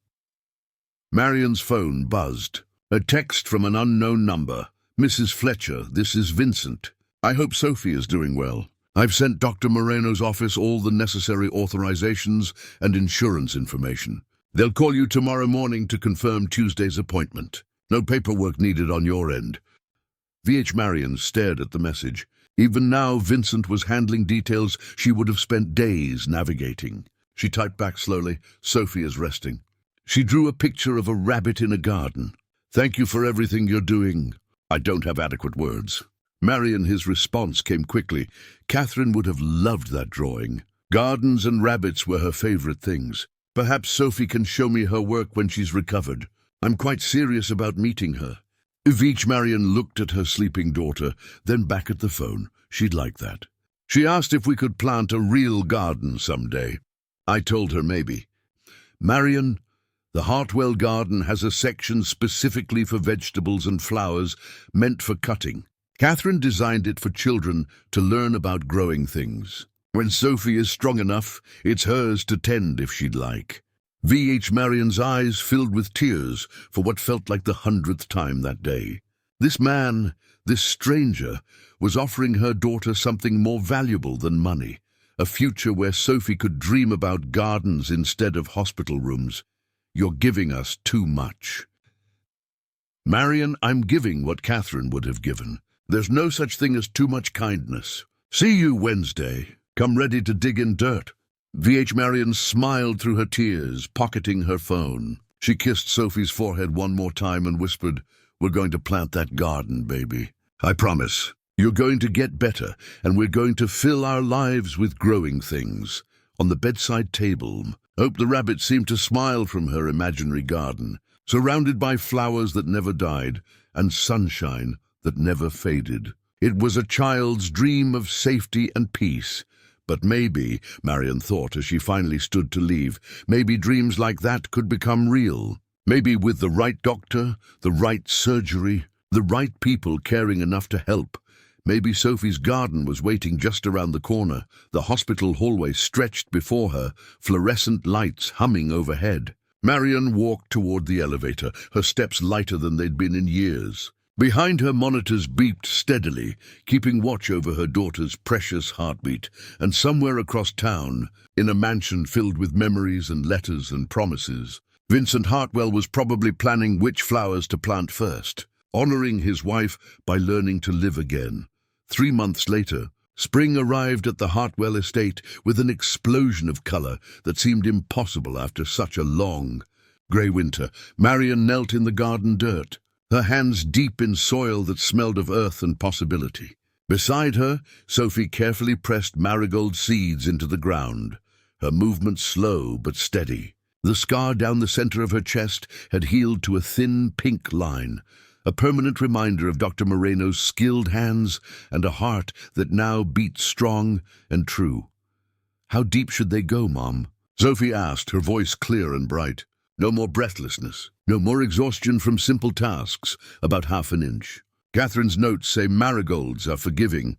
Marion's phone buzzed. A text from an unknown number. "Mrs. Fletcher, this is Vincent. I hope Sophie is doing well. I've sent Dr. Moreno's office all the necessary authorizations and insurance information. They'll call you tomorrow morning to confirm Tuesday's appointment. No paperwork needed on your end. VH Marion stared at the message. Even now, Vincent was handling details she would have spent days navigating. She typed back slowly. Sophie is resting. She drew a picture of a rabbit in a garden. Thank you for everything you're doing. I don't have adequate words. Marion, his response came quickly. Catherine would have loved that drawing. Gardens and rabbits were her favorite things. Perhaps Sophie can show me her work when she's recovered. I'm quite serious about meeting her. VH Marion looked at her sleeping daughter, then back at the phone. She'd like that. She asked if we could plant a real garden someday. I told her maybe. Marion, the Hartwell garden has a section specifically for vegetables and flowers meant for cutting. Catherine designed it for children to learn about growing things. When Sophie is strong enough, it's hers to tend if she'd like. VH Marion's eyes filled with tears for what felt like the 100th time that day. This man, this stranger, was offering her daughter something more valuable than money, a future where Sophie could dream about gardens instead of hospital rooms. You're giving us too much. Marion, I'm giving what Catherine would have given. There's no such thing as too much kindness. See you Wednesday. Come ready to dig in dirt. VH Marion smiled through her tears, pocketing her phone. She kissed Sophie's forehead one more time and whispered, "We're going to plant that garden, baby. I promise. You're going to get better, and we're going to fill our lives with growing things." On the bedside table, Hope the rabbit seemed to smile from her imaginary garden, surrounded by flowers that never died and sunshine that never faded. It was a child's dream of safety and peace. But maybe, Marion thought as she finally stood to leave, maybe dreams like that could become real. Maybe with the right doctor, the right surgery, the right people caring enough to help. Maybe Sophie's garden was waiting just around the corner, the hospital hallway stretched before her, fluorescent lights humming overhead. Marion walked toward the elevator, her steps lighter than they'd been in years. Behind her, monitors beeped steadily, keeping watch over her daughter's precious heartbeat, and somewhere across town, in a mansion filled with memories and letters and promises, Vincent Hartwell was probably planning which flowers to plant first, honoring his wife by learning to live again. 3 months later, spring arrived at the Hartwell estate with an explosion of color that seemed impossible after such a long, grey winter. Marion knelt in the garden dirt, her hands deep in soil that smelled of earth and possibility. Beside her, Sophie carefully pressed marigold seeds into the ground, her movements slow but steady. The scar down the center of her chest had healed to a thin pink line, a permanent reminder of Dr. Moreno's skilled hands and a heart that now beat strong and true. "How deep should they go, Mom?" Sophie asked, her voice clear and bright. No more breathlessness, no more exhaustion from simple tasks, about half an inch. Catherine's notes say marigolds are forgiving.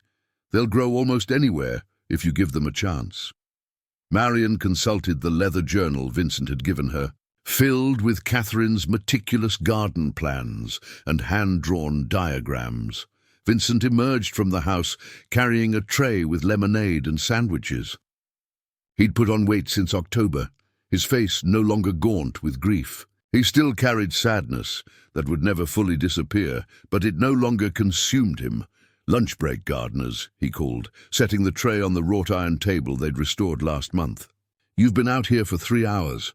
They'll grow almost anywhere if you give them a chance. Marion consulted the leather journal Vincent had given her, filled with Catherine's meticulous garden plans and hand-drawn diagrams. Vincent emerged from the house carrying a tray with lemonade and sandwiches. He'd put on weight since October, his face no longer gaunt with grief. He still carried sadness that would never fully disappear, but it no longer consumed him. "Lunch break, gardeners," he called, setting the tray on the wrought-iron table they'd restored last month. "You've been out here for 3 hours.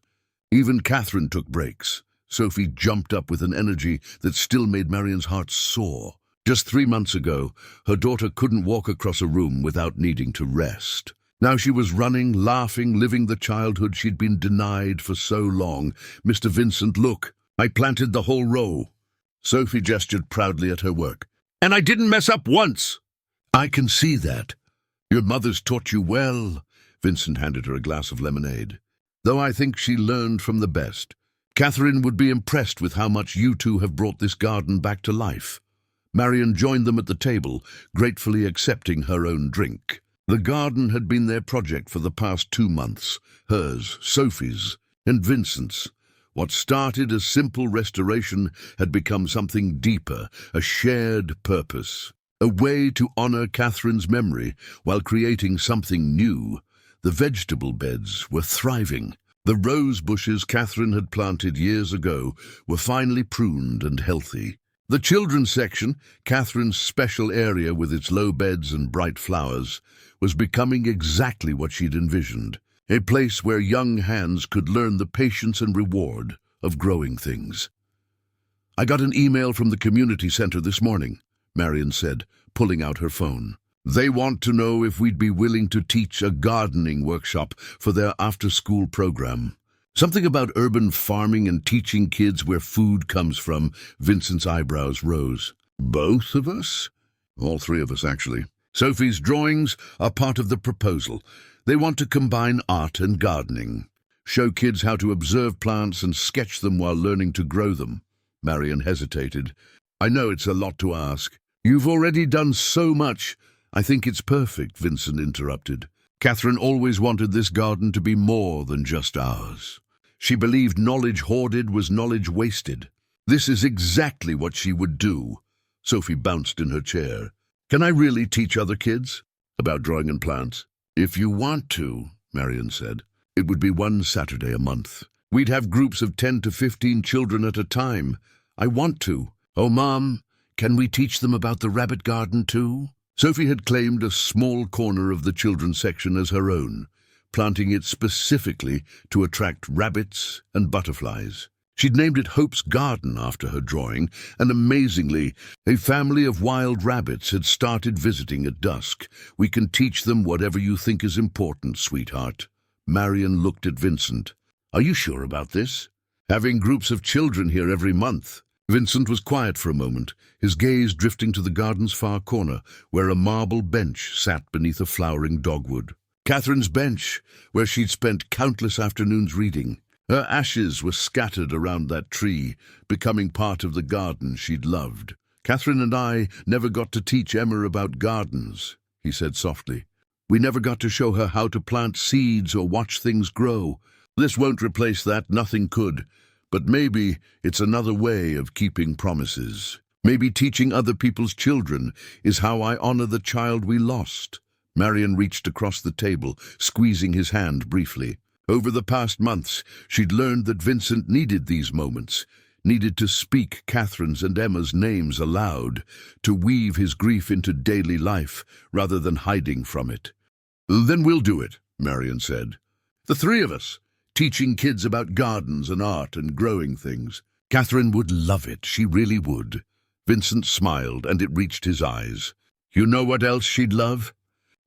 Even Catherine took breaks." Sophie jumped up with an energy that still made Marion's heart soar. Just 3 months ago, her daughter couldn't walk across a room without needing to rest. Now she was running, laughing, living the childhood she'd been denied for so long. "Mr. Vincent, look, I planted the whole row." Sophie gestured proudly at her work. "And I didn't mess up once." "I can see that. Your mother's taught you well." Vincent handed her a glass of lemonade. "Though I think she learned from the best. Catherine would be impressed with how much you two have brought this garden back to life." Marion joined them at the table, gratefully accepting her own drink. The garden had been their project for the past 2 months, hers, Sophie's, and Vincent's. What started as simple restoration had become something deeper, a shared purpose. a way to honor Catherine's memory while creating something new. The vegetable beds were thriving. The rose bushes Catherine had planted years ago were finally pruned and healthy. The children's section, Catherine's special area with its low beds and bright flowers, was becoming exactly what she'd envisioned, a place where young hands could learn the patience and reward of growing things. "I got an email from the community center this morning," Marion said, pulling out her phone. "They want to know if we'd be willing to teach a gardening workshop for their after-school program." Something about urban farming and teaching kids where food comes from. Vincent's eyebrows rose. "Both of us?" "All three of us, actually. Sophie's drawings are part of the proposal. They want to combine art and gardening. Show kids how to observe plants and sketch them while learning to grow them." Marion hesitated. "I know it's a lot to ask. You've already done so much." "I think it's perfect," Vincent interrupted. "Catherine always wanted this garden to be more than just ours. She believed knowledge hoarded was knowledge wasted. This is exactly what she would do." Sophie bounced in her chair. "Can I really teach other kids about drawing and plants?" "If you want to," Marion said. "It would be one Saturday a month. We'd have groups of 10 to 15 children at a time. I want to." "Oh, Mom, can we teach them about the rabbit garden too?" Sophie had claimed a small corner of the children's section as her own, planting it specifically to attract rabbits and butterflies. She'd named it Hope's Garden after her drawing, and amazingly, a family of wild rabbits had started visiting at dusk. "We can teach them whatever you think is important, sweetheart." Marion looked at Vincent. "Are you sure about this? Having groups of children here every month?" Vincent was quiet for a moment, his gaze drifting to the garden's far corner, where a marble bench sat beneath a flowering dogwood. Catherine's bench, where she'd spent countless afternoons reading. Her ashes were scattered around that tree, becoming part of the garden she'd loved. "Catherine and I never got to teach Emma about gardens," he said softly. "We never got to show her how to plant seeds or watch things grow. This won't replace that, nothing could. But maybe it's another way of keeping promises. Maybe teaching other people's children is how I honor the child we lost." Marion reached across the table, squeezing his hand briefly. Over the past months, she'd learned that Vincent needed these moments, needed to speak Catherine's and Emma's names aloud, to weave his grief into daily life rather than hiding from it. "Then we'll do it," Marion said. "The three of us. Teaching kids about gardens and art and growing things. Catherine would love it, she really would." Vincent smiled, and it reached his eyes. "You know what else she'd love?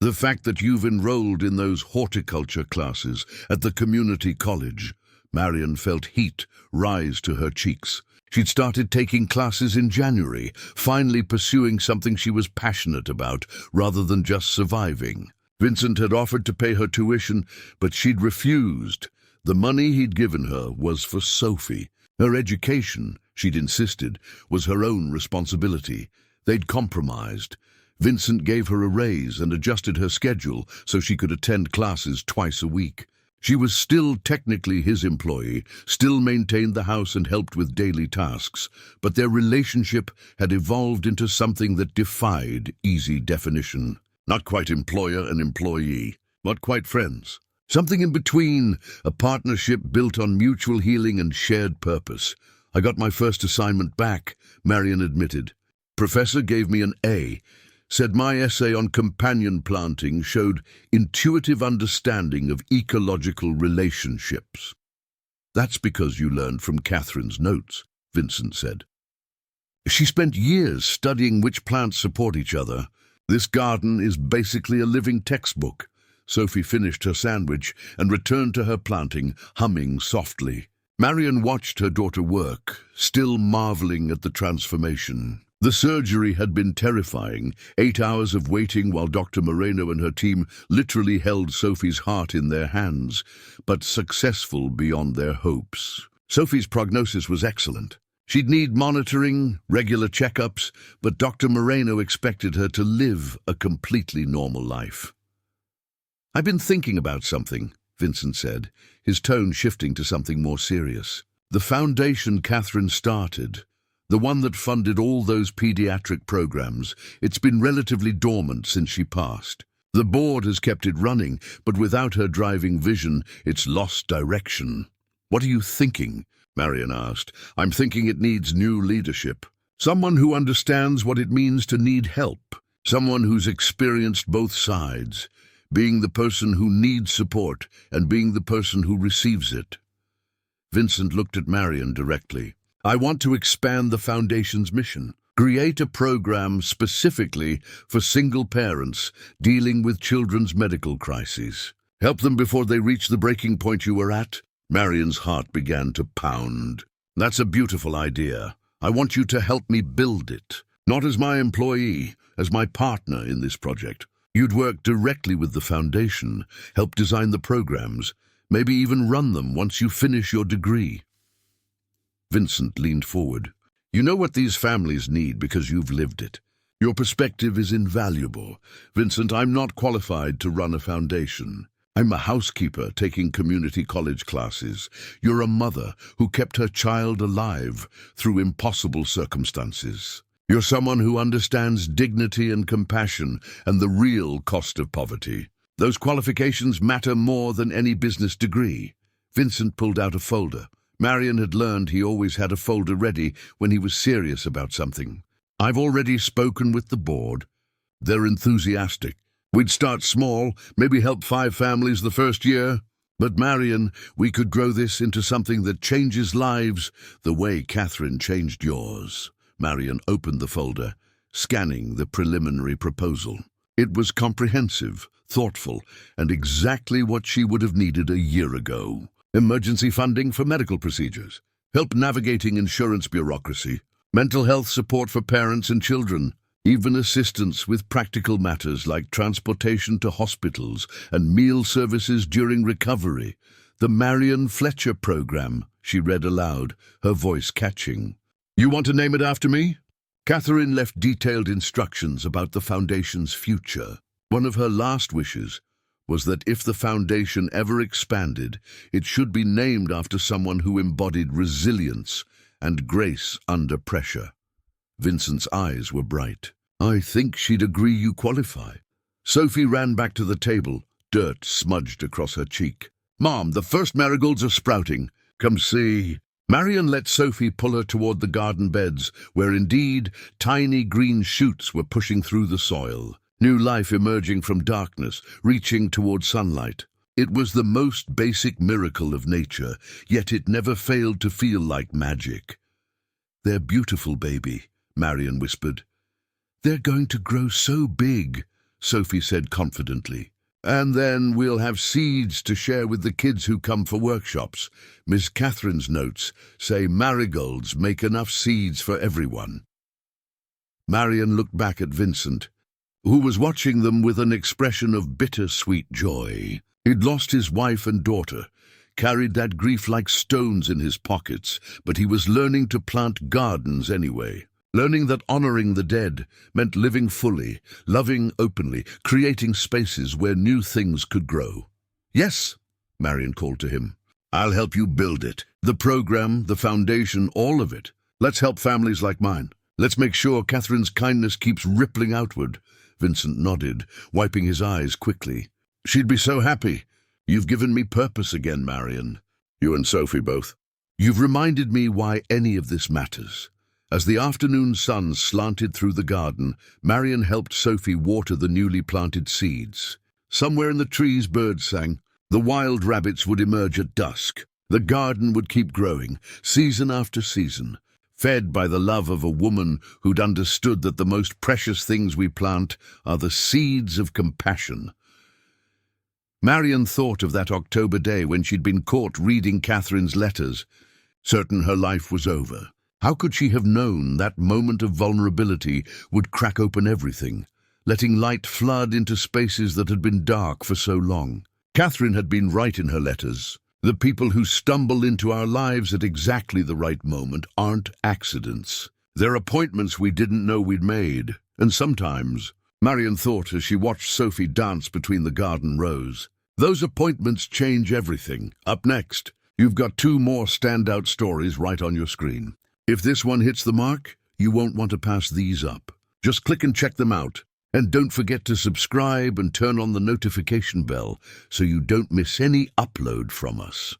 The fact that you've enrolled in those horticulture classes at the community college." Marion felt heat rise to her cheeks. She'd started taking classes in January, finally pursuing something she was passionate about, rather than just surviving. Vincent had offered to pay her tuition, but she'd refused. The money he'd given her was for Sophie. Her education, she'd insisted, was her own responsibility. They'd compromised. Vincent gave her a raise and adjusted her schedule so she could attend classes twice a week. She was still technically his employee, still maintained the house and helped with daily tasks, but their relationship had evolved into something that defied easy definition. Not quite employer and employee, not quite friends. Something in between, a partnership built on mutual healing and shared purpose. "I got my first assignment back," Marion admitted. "Professor gave me an A, said my essay on companion planting showed intuitive understanding of ecological relationships." "That's because you learned from Catherine's notes," Vincent said. "She spent years studying which plants support each other. This garden is basically a living textbook." Sophie finished her sandwich and returned to her planting, humming softly. Marion watched her daughter work, still marveling at the transformation. The surgery had been terrifying, 8 hours of waiting while Dr. Moreno and her team literally held Sophie's heart in their hands, but successful beyond their hopes. Sophie's prognosis was excellent. She'd need monitoring, regular checkups, but Dr. Moreno expected her to live a completely normal life. "I've been thinking about something," Vincent said, his tone shifting to something more serious. "The foundation Catherine started, The one that funded all those pediatric programs. It's been relatively dormant since she passed. The board has kept it running, but without her driving vision, it's lost direction. What are you thinking? Marion asked. I'm thinking it needs new leadership. Someone who understands what it means to need help. Someone who's experienced both sides, being the person who needs support and being the person who receives it. Vincent looked at Marion directly. I want to expand the Foundation's mission. Create a program specifically for single parents dealing with children's medical crises. Help them before they reach the breaking point you were at. Marion's heart began to pound. That's a beautiful idea. I want you to help me build it. Not as my employee, as my partner in this project. You'd work directly with the Foundation, help design the programs, maybe even run them once you finish your degree. Vincent leaned forward. You know what these families need because you've lived it. Your perspective is invaluable. Vincent, I'm not qualified to run a foundation. I'm a housekeeper taking community college classes. You're a mother who kept her child alive through impossible circumstances. You're someone who understands dignity and compassion and the real cost of poverty. Those qualifications matter more than any business degree. Vincent pulled out a folder. Marion had learned he always had a folder ready when he was serious about something. I've already spoken with the board. They're enthusiastic. We'd start small, maybe help 5 families the first year. But Marion, we could grow this into something that changes lives the way Catherine changed yours. Marion opened the folder, scanning the preliminary proposal. It was comprehensive, thoughtful, and exactly what she would have needed a year ago. Emergency funding for medical procedures, help navigating insurance bureaucracy, mental health support for parents and children, even assistance with practical matters like transportation to hospitals and meal services during recovery. The Marion Fletcher program, she read aloud, her voice catching. You want to name it after me? Catherine left detailed instructions about the Foundation's future. One of her last wishes was that if the Foundation ever expanded, it should be named after someone who embodied resilience and grace under pressure. Vincent's eyes were bright. I think she'd agree you qualify. Sophie ran back to the table, dirt smudged across her cheek. Mom, the first marigolds are sprouting. Come see. Marion let Sophie pull her toward the garden beds, where indeed tiny green shoots were pushing through the soil. New life emerging from darkness, reaching toward sunlight. It was the most basic miracle of nature, yet it never failed to feel like magic. They're beautiful, baby, Marion whispered. They're going to grow so big, Sophie said confidently. And then we'll have seeds to share with the kids who come for workshops. Miss Catherine's notes say marigolds make enough seeds for everyone. Marion looked back at Vincent, who was watching them with an expression of bittersweet joy. He'd lost his wife and daughter, carried that grief like stones in his pockets, but he was learning to plant gardens anyway. Learning that honoring the dead meant living fully, loving openly, creating spaces where new things could grow. Yes, Marion called to him. I'll help you build it. The program, the foundation, all of it. Let's help families like mine. Let's make sure Catherine's kindness keeps rippling outward. Vincent nodded, wiping his eyes quickly. She'd be so happy. You've given me purpose again, Marion. You and Sophie both. You've reminded me why any of this matters. As the afternoon sun slanted through the garden, Marion helped Sophie water the newly planted seeds. Somewhere in the trees birds sang. The wild rabbits would emerge at dusk. The garden would keep growing, season after season, fed by the love of a woman who'd understood that the most precious things we plant are the seeds of compassion. Marion thought of that October day when she'd been caught reading Catherine's letters, certain her life was over. How could she have known that moment of vulnerability would crack open everything, letting light flood into spaces that had been dark for so long? Catherine had been right in her letters. The people who stumble into our lives at exactly the right moment aren't accidents. They're appointments we didn't know we'd made. And sometimes, Marion thought as she watched Sophie dance between the garden rows, those appointments change everything. Up next, you've got 2 more standout stories right on your screen. If this one hits the mark, you won't want to pass these up. Just click and check them out. And don't forget to subscribe and turn on the notification bell so you don't miss any upload from us.